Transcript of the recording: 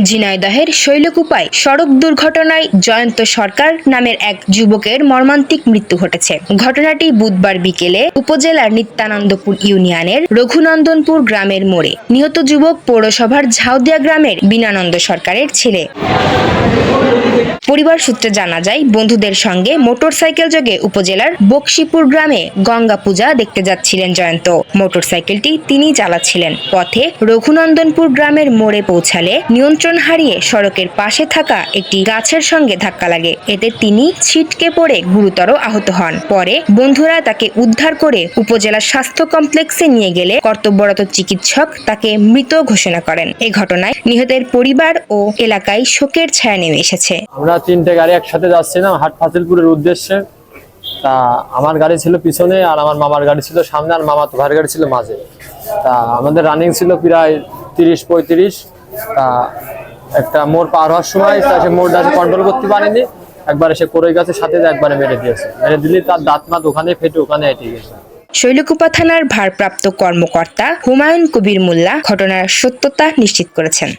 ঝিনাইদহের শৈলকুপায় সড়ক দুর্ঘটনায় জয়ন্ত সরকার নামের এক যুবকের মর্মান্তিক মৃত্যু ঘটেছে। ঘটনাটি বুধবার বিকেলে উপজেলার নিত্যানন্দপুর ইউনিয়নের রঘুনন্দনপুর গ্রামের মোড়ে। নিহত যুবক পৌরসভার ঝাউদিয়া গ্রামের বিনানন্দ সরকারের ছেলে। পরিবার সূত্রে জানা যায়, বন্ধুদের সঙ্গে মোটরসাইকেল যোগে উপজেলার বকশীপুর গ্রামে গঙ্গা পূজা দেখতে যাচ্ছিলেন জয়ন্ত। মোটরসাইকেলটি তিনি চালাচ্ছিলেন। পথে রঘুনন্দনপুর গ্রামের মোড়ে পৌঁছালে নিয়ন্ত্রণ হারিয়ে সড়কের পাশে থাকা একটি গাছের সঙ্গে ধাক্কা লাগে। এতে তিনি ছিটকে পড়ে গুরুতর আহত হন। পরে বন্ধুরা তাকে উদ্ধার করে উপজেলা স্বাস্থ্য কমপ্লেক্সে নিয়ে গেলে কর্তব্যরত চিকিৎসক তাকে মৃত ঘোষণা করেন। এ ঘটনায় নিহতের পরিবার ও এলাকায় শোকের ছায়া নেমে এসেছে। আমরা তিনটে গাড়ি একসাথে যাচ্ছিলাম হাট ফাজিলপুরের উদ্দেশ্যে। তা আমার গাড়ি ছিল পিছনে, আর আমার মামার গাড়ি ছিল সামনে, আর মামাতো ভাইয়ের গাড়ি ছিল মাঝে। তা আমাদের রানিং ছিল প্রায় 30-35। তা একটা মোড় পার হওয়ার সময় সে মোড়টা কন্ট্রোল করতে পারেনি, একবার এসে করে গেছে, সাথে একবারে মেরে দিয়েছে। মেরে দিলে তার দাঁত মাত ওখানে ফেটে ওখানে এঁটে গেছে। শৈলকুপা থানার ভারপ্রাপ্ত কর্মকর্তা হুমায়ুন কবির মোল্লা ঘটনার সত্যতা নিশ্চিত করেছেন।